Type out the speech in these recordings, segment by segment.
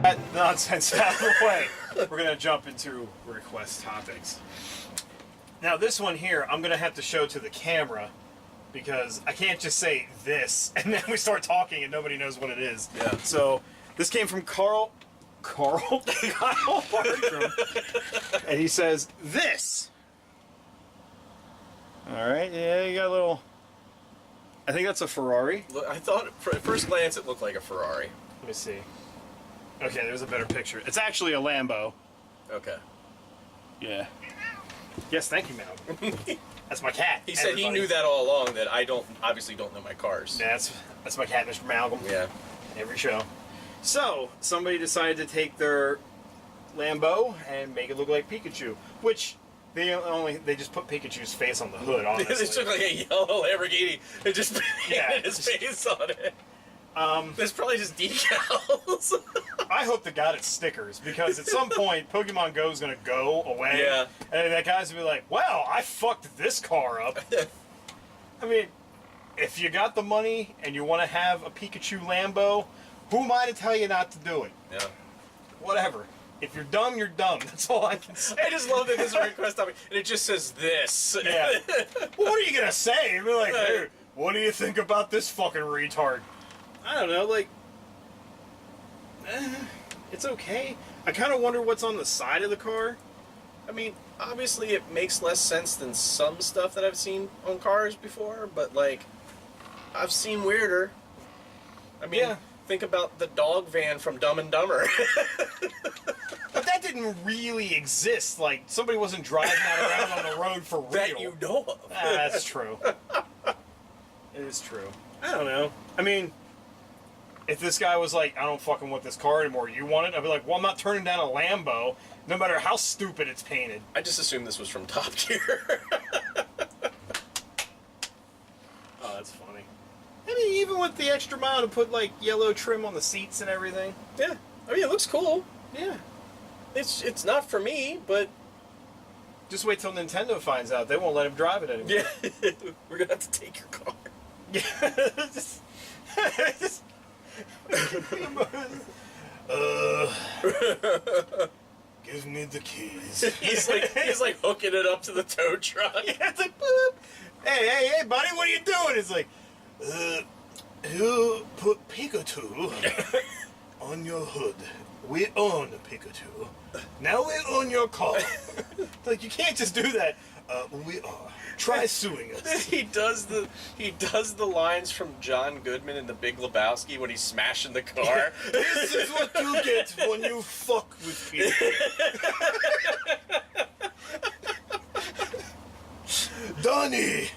That nonsense out of the way. We're going to jump into request topics. Now, this one here, I'm going to have to show to the camera because I can't just say this and then we start talking and nobody knows what it is. Yeah. So, this came from Kyle Bartram. And he says, this. All right, yeah, you got a little... I think that's a Ferrari. Look, I thought, at first glance, it looked like a Ferrari. Let me see. Okay, there's a better picture. It's actually a Lambo. Okay. Yeah. Yes, thank you, Malcolm. That's my cat. He said he knew that all along, that I obviously don't know my cars. Yeah, that's my cat, Mr. Malcolm. Yeah. Every show. So, somebody decided to take their Lambo and make it look like Pikachu, which they just put Pikachu's face on the hood, honestly. They took like a yellow Lamborghini and just painted his face on it. There's probably just decals. I hope to God it's stickers, because at some point, Pokemon Go is going to go away. Yeah. And that guy's going to be like, well, I fucked this car up. I mean, if you got the money and you want to have a Pikachu Lambo, who am I to tell you not to do it? Yeah. Whatever. If you're dumb, you're dumb. That's all I can say. I just love that this is a request topic, and it just says this. Yeah. Well, what are you going to say? Be like, hey, what do you think about this fucking retard? I don't know, like... it's okay. I kind of wonder what's on the side of the car. I mean, obviously it makes less sense than some stuff that I've seen on cars before, but, like, I've seen weirder. I mean, think about the dog van from Dumb and Dumber. But that didn't really exist. Like, somebody wasn't driving that around on the road for real. That you know of. That's true. It is true. I don't know. I mean, if this guy was like, I don't fucking want this car anymore, you want it? I'd be like, well, I'm not turning down a Lambo, no matter how stupid it's painted. I just assumed this was from Top Gear. Oh, that's funny. I mean, even with the extra mile to put, like, yellow trim on the seats and everything. Yeah. I mean, it looks cool. Yeah. It's not for me, but... Just wait till Nintendo finds out. They won't let him drive it anymore. Yeah. We're gonna have to take your car. Yeah. just give me the keys. He's like hooking it up to the tow truck. Yeah, it's like, boop. Hey, buddy, what are you doing? It's like, you put Pikachu on your hood. We own Pikachu. Now we own your car. Like, you can't just do that. We are. Try suing us. He does the lines from John Goodman in The Big Lebowski when he's smashing the car. This is what you get when you fuck with people. Donnie!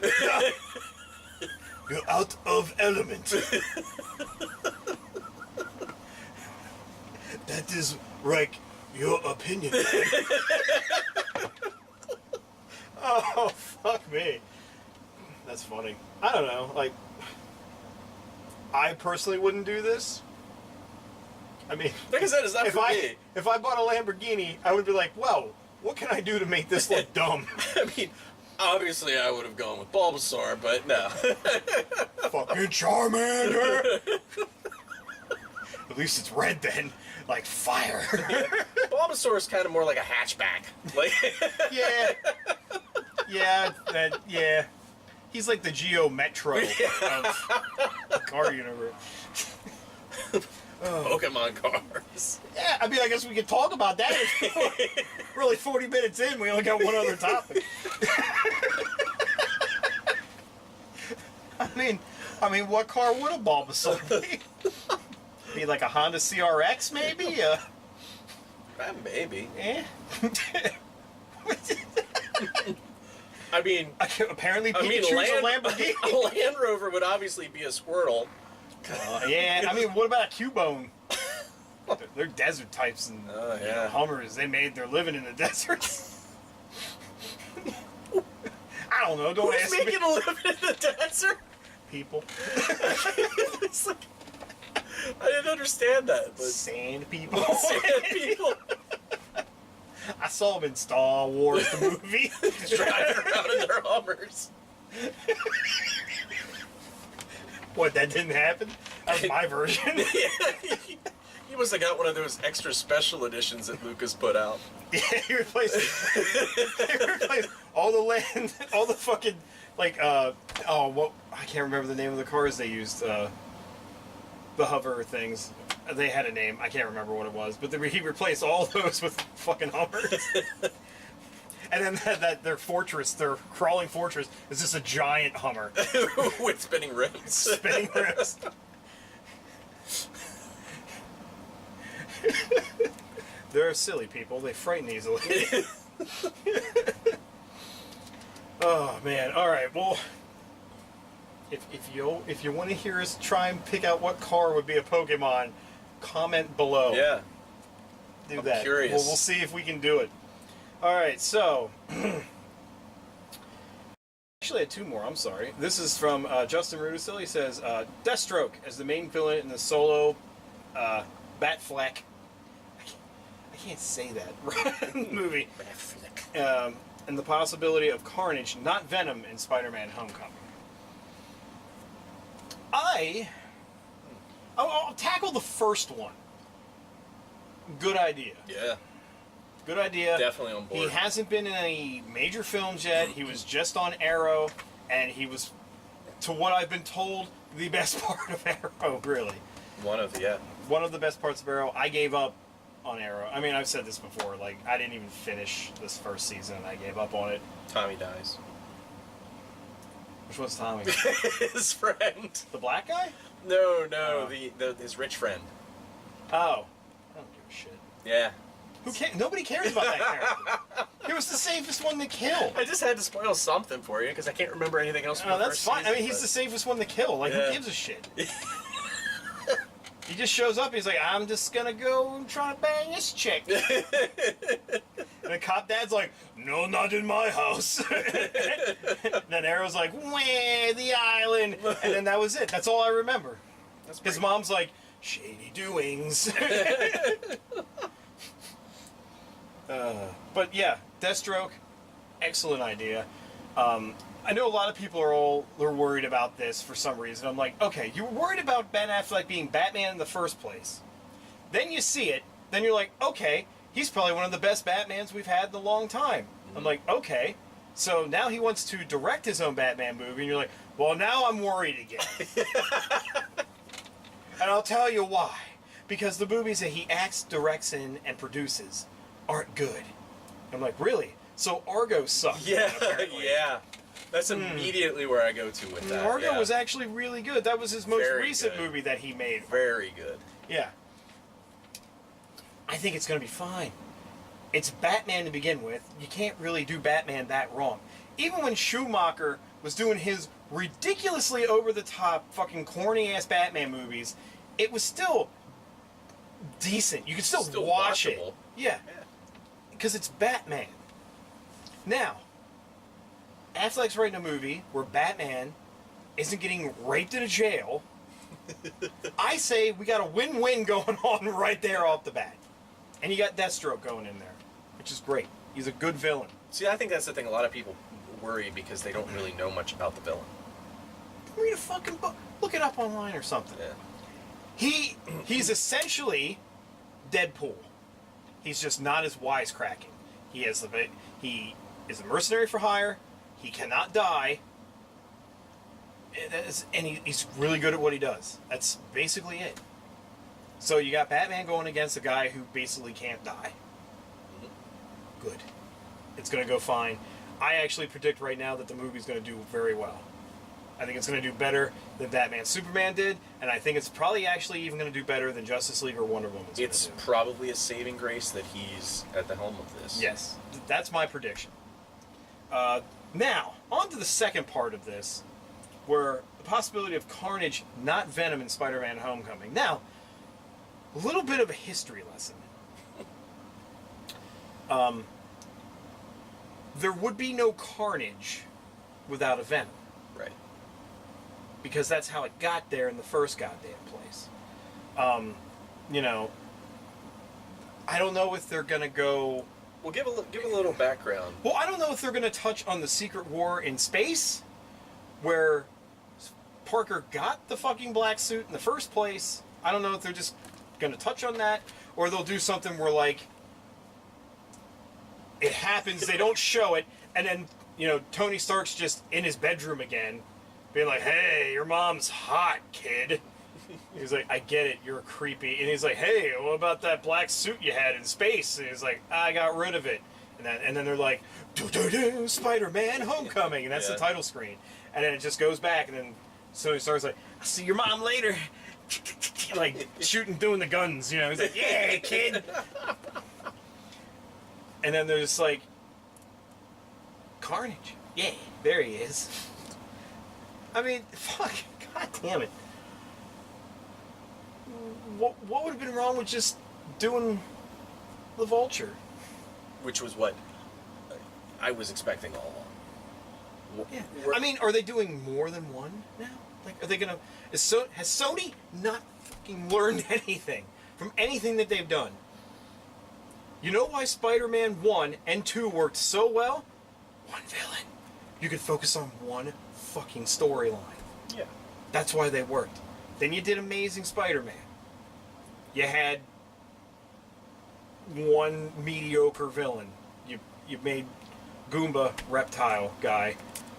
You're out of element. That is like your opinion. Oh, fuck me. That's funny. I don't know, like, I personally wouldn't do this. I mean, like I said, it's not for me. If I bought a Lamborghini, I would be like, well, what can I do to make this look dumb? I mean, obviously I would have gone with Bulbasaur, but no. Fucking Charmander! At least it's red then. Like fire. Bulbasaur is kind of more like a hatchback. Like Yeah. He's like the Geo Metro of the car universe. Pokemon cars. Yeah, I mean, I guess we could talk about that. We're only 40 minutes in. We only got one other topic. I mean, what car would a Bulbasaur be? Be like a Honda CRX, maybe? Maybe. Eh? I mean, apparently Pikachu's a Lamborghini. A Land Rover would obviously be a Squirtle. Yeah, I mean, what about a Cubone? They're desert types and Hummers. They're living in the deserts. I don't know. Don't ask me. Who's making a living in the desert? People. It's like, I didn't understand that. But... Sand people. Sand people. I saw them in Star Wars, the movie. Driving around in their Hummers. What, that didn't happen? That was my version. He must have got one of those extra special editions that Lucas put out. Yeah, he replaced all the land, all the fucking, like, I can't remember the name of the cars they used, the hover things. They had a name, I can't remember what it was, but he replaced all those with fucking Hummers. And then their fortress, their crawling fortress, is just a giant Hummer. With spinning rims. Spinning rims. They're silly people. They frighten easily. Oh man! All right. Well, if you want to hear us try and pick out what car would be a Pokemon, comment below. Yeah. Do I'm that. curious. We'll see if we can do it. All right. So. Actually, I had two more. I'm sorry. This is from Justin Rudisil. He says, Deathstroke as the main villain in the solo Batfleck. I can't say that movie. Batfleck. And the possibility of Carnage, not Venom, in Spider-Man: Homecoming. I'll tackle the first one. Good idea. Yeah. Good idea. Definitely on board. He hasn't been in any major films yet. He was just on Arrow, and he was, to what I've been told, the best part of Arrow, really. One of the best parts of Arrow. I gave up on Arrow. I mean, I've said this before. Like, I didn't even finish this first season. I gave up on it. Tommy dies. Which one's Tommy? His friend. The black guy? No, his rich friend. Oh. I don't give a shit. Yeah. Who cares? Nobody cares about that character. He was the safest one to kill. I just had to spoil something for you because I can't remember anything else from the that's first fine. season, I mean, he's the safest one to kill. Like, Yeah. who gives a shit? He just shows up. He's like, I'm just gonna go and try to bang this chick. And the cop dad's like, no, not in my house. Then Arrow's like, wah, the island. And then that was it. That's all I remember. His mom's like, shady doings. But yeah, Deathstroke, excellent idea. I know a lot of people are worried about this for some reason. I'm like, okay, you were worried about Ben Affleck being Batman in the first place. Then you see it, then you're like, okay, he's probably one of the best Batmans we've had in a long time. I'm like, okay, so now he wants to direct his own Batman movie, and you're like, well, now I'm worried again. And I'll tell you why. Because the movies that he acts, directs in, and produces aren't good. I'm like, really? So Argo sucked. Yeah, apparently. yeah. That's immediately where I go to with that. Argo yeah. was actually really good. That was his most Very recent good. movie that he made. Very good. Yeah. I think it's going to be fine. It's Batman to begin with. You can't really do Batman that wrong. Even when Schumacher was doing his ridiculously over-the-top, fucking corny-ass Batman movies, it was still decent. You could still watch watchable. it. Yeah. Because it's Batman. Now, Affleck's writing a movie where Batman isn't getting raped in a jail. I say we got a win-win going on right there off the bat. And you got Deathstroke going in there, which is great. He's a good villain. See, I think that's the thing. A lot of people worry because they don't really know much about the villain. Read a fucking book. Look it up online or something. Yeah. He's essentially Deadpool. He's just not as wisecracking. He is a mercenary for hire. He cannot die. And he's really good at what he does. That's basically it. So you got Batman going against a guy who basically can't die. Good. It's going to go fine. I actually predict right now that the movie's going to do very well. I think it's going to do better than Batman Superman did, and I think it's probably actually even going to do better than Justice League or Wonder Woman. It's probably a saving grace that he's at the helm of this. Yes, that's my prediction. Now, on to the second part of this, where the possibility of Carnage, not Venom, in Spider-Man: Homecoming. Now, a little bit of a history lesson. There would be no Carnage without a Venom. Right. Because that's how it got there in the first goddamn place. You know, I don't know if they're going to go... Well, give a little background. Well, I don't know if they're going to touch on the Secret War in space, where Parker got the fucking black suit in the first place. I don't know if they're just going to touch on that, or they'll do something where, like, it happens, they don't show it, and then, you know, Tony Stark's just in his bedroom again, being like, hey, your mom's hot, kid. He's like, I get it, you're creepy. And he's like, hey, what about that black suit you had in space? And he's like, I got rid of it. And then they're like, doo-doo-doo, Spider-Man Homecoming. And that's the title screen. And then it just goes back, and then Tony Stark's like, I'll see your mom later. Like, shooting, doing the guns, you know. He's like, yeah, kid. And then there's like, Carnage. Yeah, there he is. I mean, fuck, god damn it. What would have been wrong with just doing the Vulture? Which was what I was expecting all along. Yeah. I mean, are they doing more than one now? Like, are they gonna... has Sony not fucking learned anything from anything that they've done? You know why Spider-Man 1 and 2 worked so well? One villain. You could focus on one fucking storyline. Yeah. That's why they worked. Then you did Amazing Spider-Man. You had one mediocre villain. You made Goomba reptile guy.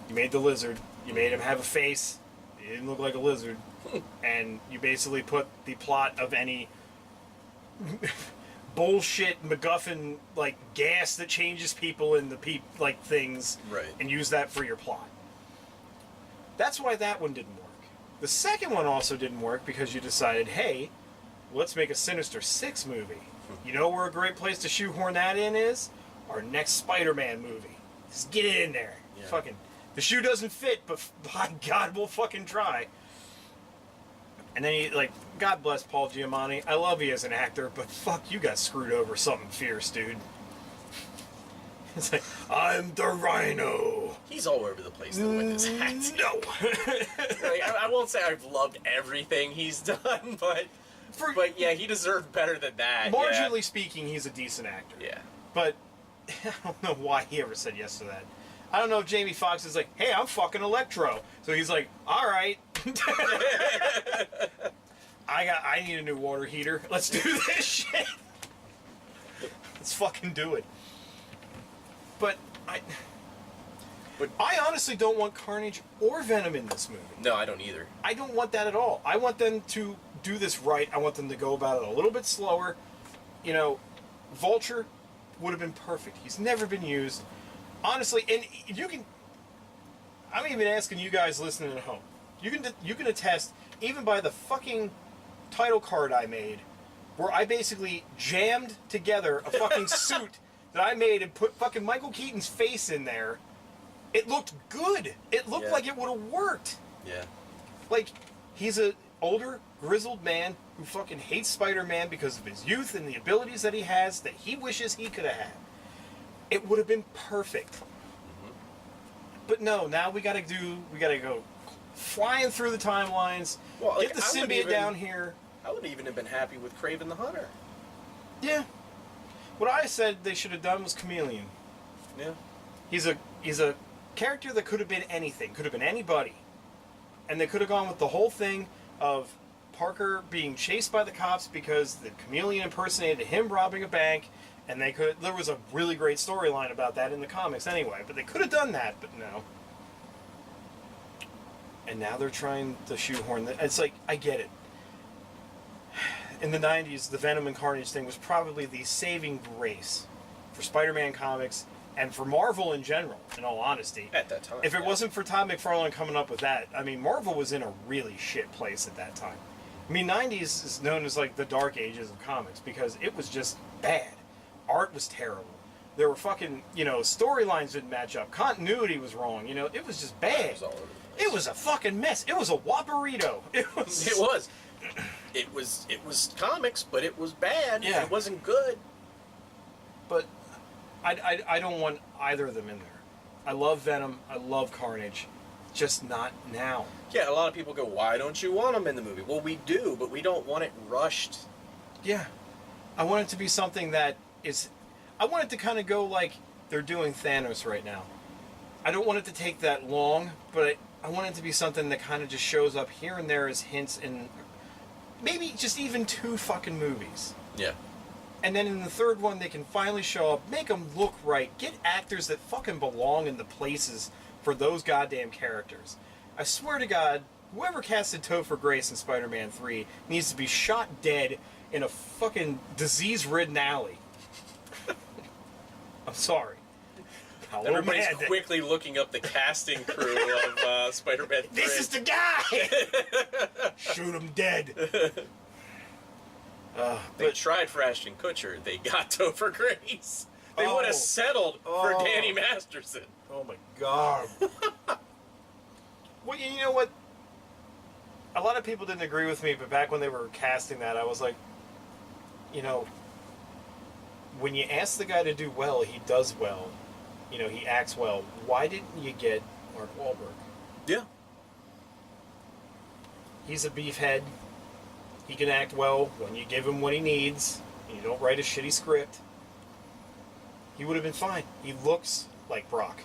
You made the lizard. You made him have a face. He didn't look like a lizard. And you basically put the plot of any bullshit MacGuffin like gas that changes people into like things, right, and use that for your plot. That's why that one didn't work. The second one also didn't work because you decided, hey, let's make a Sinister Six movie. You know where a great place to shoehorn that in is? Our next Spider-Man movie. Just get it in there. Yeah. Fucking, the shoe doesn't fit, but by God, we'll fucking try. And then he, like, God bless Paul Giamatti. I love you as an actor, but fuck, you got screwed over something fierce, dude. It's like, I'm the Rhino. He's all over the place though with his act. No. Like, I won't say I've loved everything he's done, but yeah, he deserved better than that. Marginally speaking, he's a decent actor. Yeah. But I don't know why he ever said yes to that. I don't know if Jamie Foxx is like, hey, I'm fucking Electro. So he's like, all right. I need a new water heater. Let's do this shit. Let's fucking do it. But I honestly don't want Carnage or Venom in this movie. No, I don't either. I don't want that at all. I want them to do this right. I want them to go about it a little bit slower. You know, Vulture would have been perfect. He's never been used. Honestly, and you can... I'm even asking you guys listening at home. You can attest, even by the fucking title card I made, where I basically jammed together a fucking suit that I made and put fucking Michael Keaton's face in there. It looked good. It looked like it would have worked. Yeah. Like, he's an older, grizzled man who fucking hates Spider-Man because of his youth and the abilities that he has that he wishes he could have had. It would have been perfect. Mm-hmm. But no, now we gotta go flying through the timelines, well, like, get the symbiote down here. I would even have been happy with Kraven the Hunter. Yeah. What I said they should have done was Chameleon. Yeah. He's a character that could have been anything, could have been anybody. And they could have gone with the whole thing of Parker being chased by the cops because the Chameleon impersonated him robbing a bank, and there was a really great storyline about that in the comics anyway, but they could have done that, but no. And now they're trying to shoehorn that. It's like, I get it. In the 90s, the Venom and Carnage thing was probably the saving grace for Spider-Man comics and for Marvel in general, in all honesty. At that time. If it wasn't for Todd McFarlane coming up with that, I mean, Marvel was in a really shit place at that time. I mean, 90s is known as like the dark ages of comics because it was just bad. Art was terrible. There were fucking, storylines didn't match up. Continuity was wrong. It was just bad. It was all over the place. It was a fucking mess. It was a whopperito. It was. It was comics, but it was bad. Yeah. It wasn't good. But I don't want either of them in there. I love Venom. I love Carnage. Just not now. Yeah, a lot of people go, why don't you want them in the movie? Well, we do, but we don't want it rushed. Yeah. I want it to be something that is... I want it to kind of go like they're doing Thanos right now. I don't want it to take that long, but I want it to be something that kind of just shows up here and there as hints and maybe just even 2 fucking movies. Yeah. And then in the third one, they can finally show up, make them look right, get actors that fucking belong in the places for those goddamn characters. I swear to God, whoever casted Topher Grace in Spider-Man 3 needs to be shot dead in a fucking disease-ridden alley. I'm sorry. Everybody's quickly looking up the casting crew of Spider-Man 3. This is the guy! Shoot him dead. They tried for Ashton Kutcher. They got Topher Grace. They would have settled for Danny Masterson. Oh my God. Well, you know what? A lot of people didn't agree with me, but back when they were casting that, I was like, you know, when you ask the guy to do well, he does well. You know, he acts well. Why didn't you get Mark Wahlberg? Yeah. He's a beefhead. He can act well when you give him what he needs, and you don't write a shitty script. He would have been fine. He looks like Brock.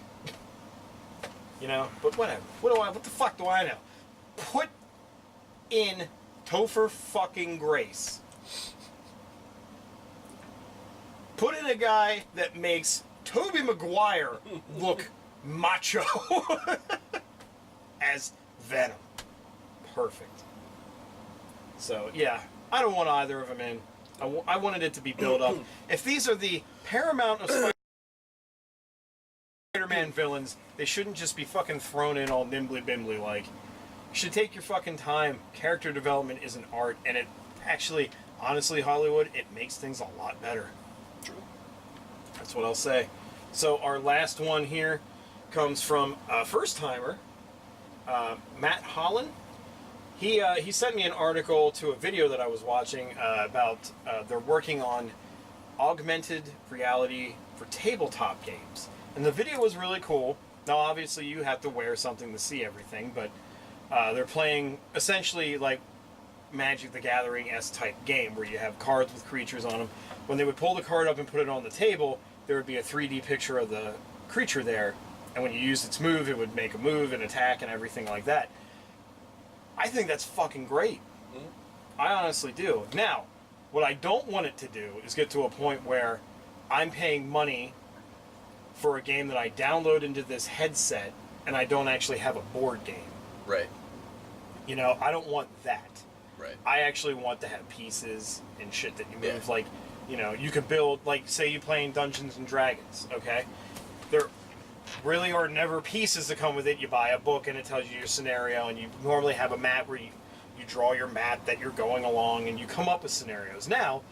You know, but whatever. What the fuck do I know? Put in Topher fucking Grace. Put in a guy that makes Tobey Maguire look macho as Venom. Perfect. So, yeah, I don't want either of them in. I wanted it to be built up. If these are the paramount of Spider-Man villains, they shouldn't just be fucking thrown in all nimbly-bimbly like. You should take your fucking time. Character development is an art, and it actually, honestly, Hollywood, it makes things a lot better. True. That's what I'll say. So our last one here comes from a first-timer, Matt Holland. He sent me an article to a video that I was watching about they're working on augmented reality for tabletop games. And the video was really cool. Now, obviously, you have to wear something to see everything, but they're playing essentially like Magic the Gathering-esque type game where you have cards with creatures on them. When they would pull the card up and put it on the table, there would be a 3D picture of the creature there, and when you used its move, it would make a move and attack and everything like that. I think that's fucking great. Mm-hmm. I honestly do. Now, what I don't want it to do is get to a point where I'm paying money for a game that I download into this headset and I don't actually have a board game. Right. You know, I don't want that. Right. I actually want to have pieces and shit that you move. Yeah. Like, you know, you could build, like, say you're playing Dungeons and Dragons, okay? There really are never pieces that come with it. You buy a book and it tells you your scenario, and you normally have a map where you draw your map that you're going along and you come up with scenarios. Now,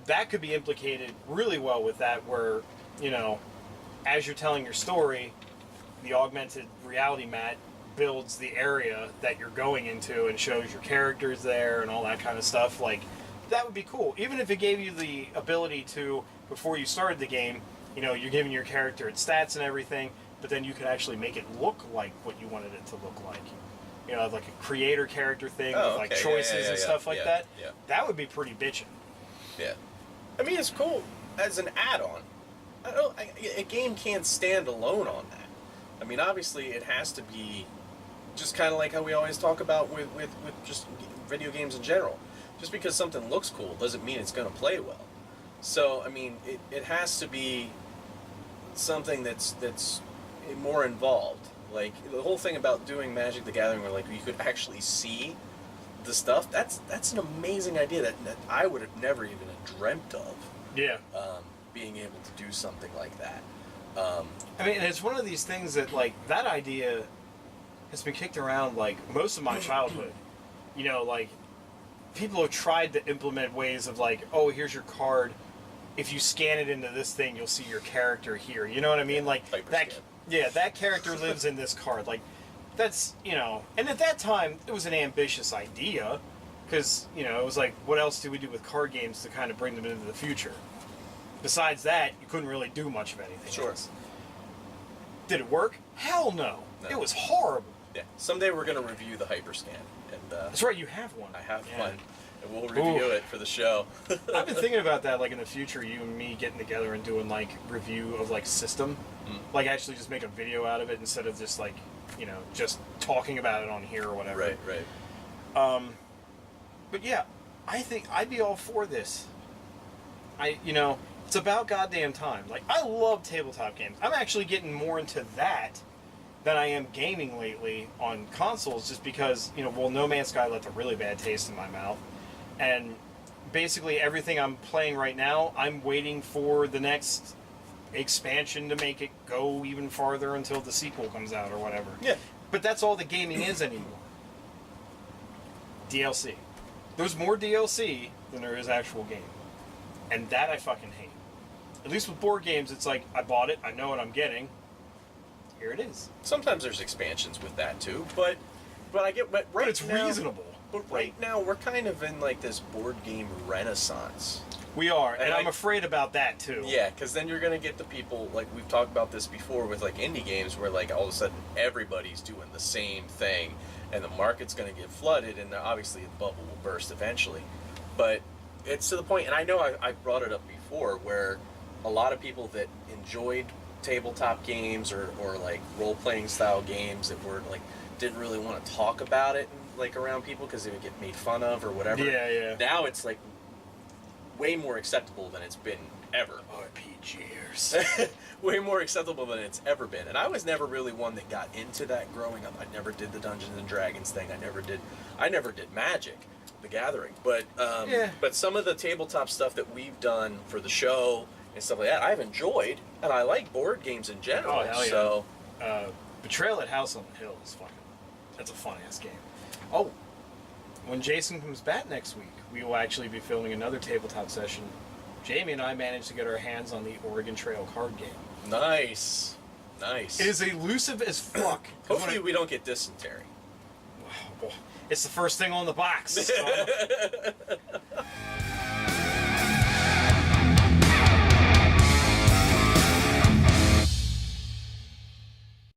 that could be implicated really well with that where, you know, as you're telling your story, the augmented reality mat builds the area that you're going into and shows your characters there and all that kind of stuff. Like, that would be cool. Even if it gave you the ability to, before you started the game, you know, you're giving your character its stats and everything, but then you could actually make it look like what you wanted it to look like. You know, like a creator character thing with like choices and stuff like that. Yeah. That would be pretty bitchin'. Yeah. I mean, it's cool as an add-on. A game can't stand alone on that. I mean, obviously, it has to be just kind of like how we always talk about with just video games in general. Just because something looks cool doesn't mean it's going to play well. So, I mean, it has to be something that's more involved. Like, the whole thing about doing Magic the Gathering where, like, you could actually see the stuff, that's an amazing idea that I would have never even dreamt of. Yeah. Being able to do something like that. I mean, it's one of these things that, like, that idea has been kicked around, like, most of my childhood. You know, like, people have tried to implement ways of, like, oh, here's your card. If you scan it into this thing, you'll see your character here. You know what I mean? Like, that character lives in this card. Like, that's, you know, and at that time, it was an ambitious idea. Because, you know, it was like, what else do we do with card games to kind of bring them into the future? Besides that, you couldn't really do much of anything else. Did it work? Hell no. It was horrible. Yeah. Someday we're going to review the Hyperscan. And, that's right, you have one. I have one. And we'll review it for the show. I've been thinking about that, like, in the future, you and me getting together and doing, like, review of, like, system. Like, actually just make a video out of it instead of just, like, you know, just talking about it on here or whatever. Right. But, yeah, I think I'd be all for this. It's about goddamn time. Like, I love tabletop games. I'm actually getting more into that than I am gaming lately on consoles, just because, No Man's Sky left a really bad taste in my mouth. And basically everything I'm playing right now, I'm waiting for the next expansion to make it go even farther until the sequel comes out or whatever. Yeah. But that's all the gaming is anymore. DLC. There's more DLC than there is actual game. And that I fucking hate. At least with board games, it's like, I bought it, I know what I'm getting. Here it is. Sometimes there's expansions with that too, but I get but right But it's now, reasonable. But right now we're kind of in like this board game renaissance. We are, and I'm afraid about that too. Yeah, because then you're gonna get the people, like we've talked about this before with like indie games, where like all of a sudden everybody's doing the same thing, and the market's gonna get flooded, and obviously the bubble will burst eventually. But it's to the point, and I know I brought it up before, where a lot of people that enjoyed tabletop games or like role-playing style games that were like didn't really want to talk about it like around people because they would get made fun of or whatever. Yeah. Now it's like way more acceptable than it's been ever. RPGers. Way more acceptable than it's ever been. And I was never really one that got into that growing up. I never did the Dungeons and Dragons thing. I never did Magic, the Gathering. But but some of the tabletop stuff that we've done for the show and stuff like that, I've enjoyed, and I like board games in general. Oh, hell yeah. So Betrayal at House on the Hill is that's a fun ass game. Oh, when Jason comes back next week, we will actually be filming another tabletop session. Jamie and I managed to get our hands on the Oregon Trail card game. Nice. It is elusive as fuck. Hopefully we don't get dysentery. Well, it's the first thing on the box. So